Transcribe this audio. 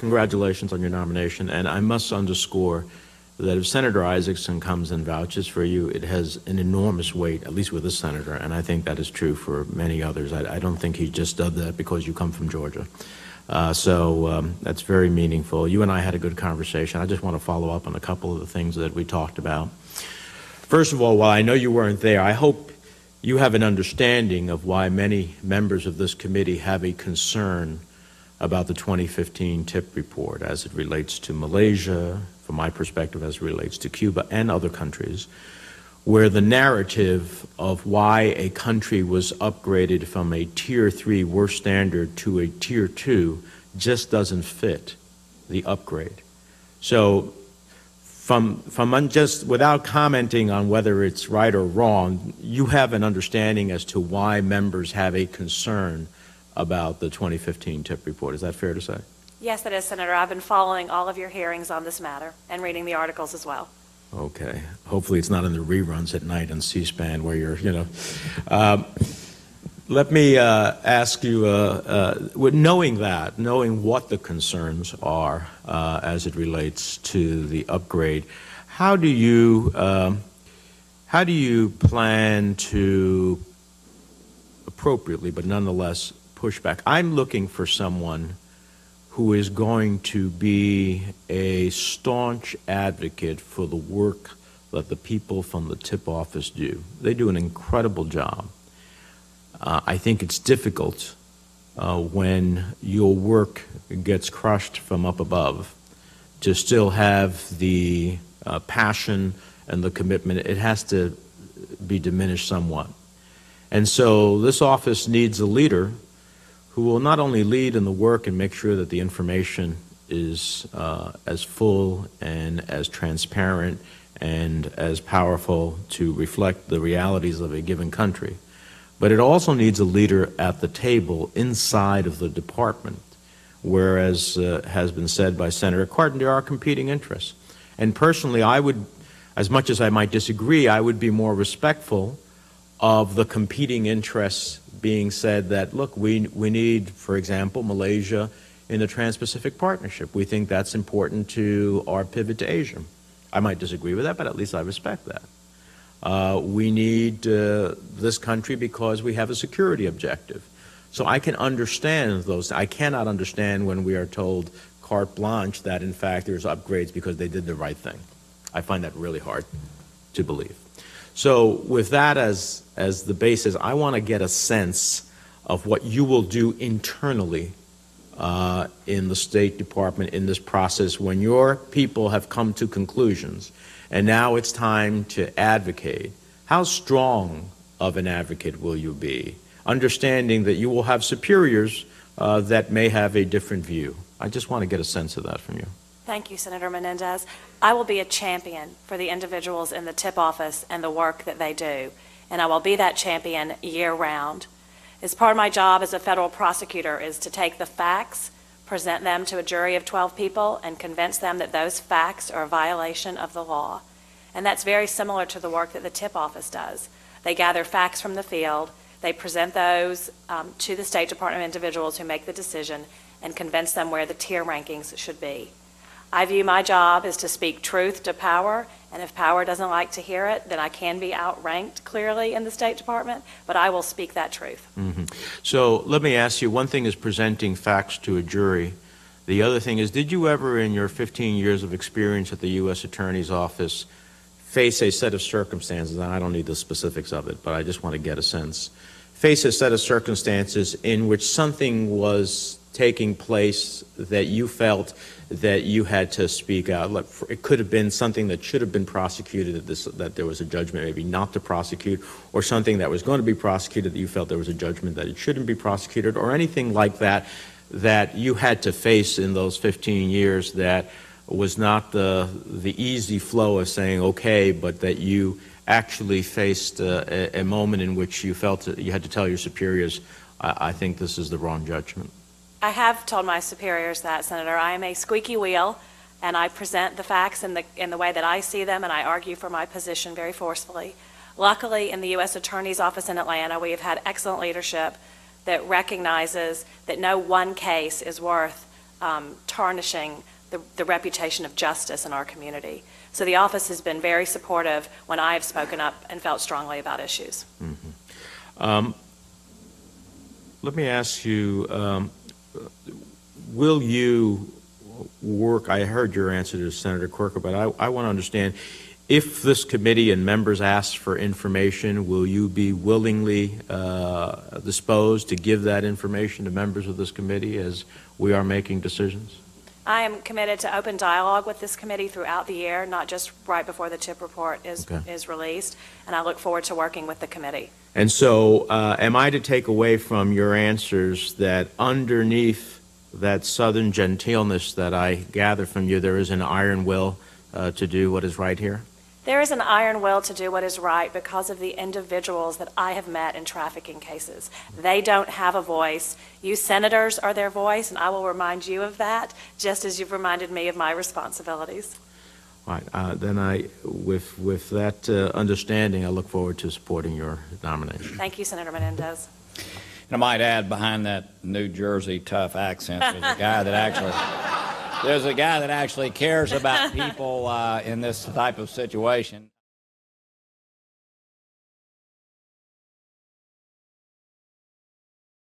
congratulations on your nomination, and I must underscore that if Senator Isaacson comes and vouches for you, it has an enormous weight, at least with this senator, and I think that is true for many others. I don't think he just did that because you come from Georgia. So that's very meaningful. You and I had a good conversation. I just want to follow up on a couple of the things that we talked about. First of all, while I know you weren't there, I hope you have an understanding of why many members of this committee have a concern about the 2015 TIP report as it relates to Malaysia, from my perspective as it relates to Cuba and other countries, where the narrative of why a country was upgraded from a Tier 3 worst standard to a Tier 2 just doesn't fit the upgrade. So just without commenting on whether it's right or wrong, you have an understanding as to why members have a concern about the 2015 TIP report. Is that fair to say? Yes, it is, Senator. I've been following all of your hearings on this matter and reading the articles as well. Okay. Hopefully it's not in the reruns at night on C-SPAN where you're, let me ask you, knowing what the concerns are as it relates to the upgrade, how do you plan to appropriately, but nonetheless, push back? I'm looking for someone who is going to be a staunch advocate for the work that the people from the TIP office do. They do an incredible job. I think it's difficult when your work gets crushed from up above to still have the passion and the commitment. It has to be diminished somewhat. And so this office needs a leader who will not only lead in the work and make sure that the information is as full and as transparent and as powerful to reflect the realities of a given country, but it also needs a leader at the table inside of the department, whereas has been said by Senator Cardin, there are competing interests. And personally, I would, as much as I might disagree, I would be more respectful of the competing interests being said that, look, we need, for example, Malaysia in the Trans-Pacific Partnership. We think that's important to our pivot to Asia. I might disagree with that, but at least I respect that. We need this country because we have a security objective. So I can understand those. I cannot understand when we are told carte blanche that, in fact, there's upgrades because they did the right thing. I find that really hard to believe. So with that as the basis, I want to get a sense of what you will do internally in the State Department in this process when your people have come to conclusions and now it's time to advocate. How strong of an advocate will you be, understanding that you will have superiors that may have a different view? I just want to get a sense of that from you. Thank you, Senator Menendez. I will be a champion for the individuals in the TIP office and the work that they do, and I will be that champion year-round. As part of my job as a federal prosecutor is to take the facts, present them to a jury of 12 people, and convince them that those facts are a violation of the law. And that's very similar to the work that the TIP office does. They gather facts from the field, they present those to the State Department individuals who make the decision, and convince them where the tier rankings should be. I view my job as to speak truth to power, and if power doesn't like to hear it, then I can be outranked clearly in the State Department, but I will speak that truth. Mm-hmm. So let me ask you, one thing is presenting facts to a jury. The other thing is, did you ever in your 15 years of experience at the U.S. Attorney's Office face a set of circumstances, and I don't need the specifics of it, but I just want to get a sense, face a set of circumstances in which something was taking place that you felt that you had to speak out? It could have been something that should have been prosecuted, that there was a judgment maybe not to prosecute, or something that was going to be prosecuted that you felt there was a judgment that it shouldn't be prosecuted, or anything like that that you had to face in those 15 years that was not the easy flow of saying okay, but that you actually faced a moment in which you felt that you had to tell your superiors, I think this is the wrong judgment? I have told my superiors that, Senator. I am a squeaky wheel, and I present the facts in the way that I see them, and I argue for my position very forcefully. Luckily, in the U.S. Attorney's Office in Atlanta, we have had excellent leadership that recognizes that no one case is worth tarnishing the reputation of justice in our community. So the office has been very supportive when I have spoken up and felt strongly about issues. Let me ask you, will you work, I heard your answer to Senator Corker, but I want to understand, if this committee and members ask for information, will you be willingly disposed to give that information to members of this committee as we are making decisions? I am committed to open dialogue with this committee throughout the year, not just right before the TIP report is released, and I look forward to working with the committee. And so, am I to take away from your answers that underneath that Southern genteelness that I gather from you, there is an iron will to do what is right here? There is an iron will to do what is right because of the individuals that I have met in trafficking cases. They don't have a voice. You senators are their voice, and I will remind you of that, just as you've reminded me of my responsibilities. All right. Then with that understanding, I look forward to supporting your nomination. Thank you, Senator Menendez. And I might add, behind that New Jersey tough accent, there's a guy that actually cares about people in this type of situation.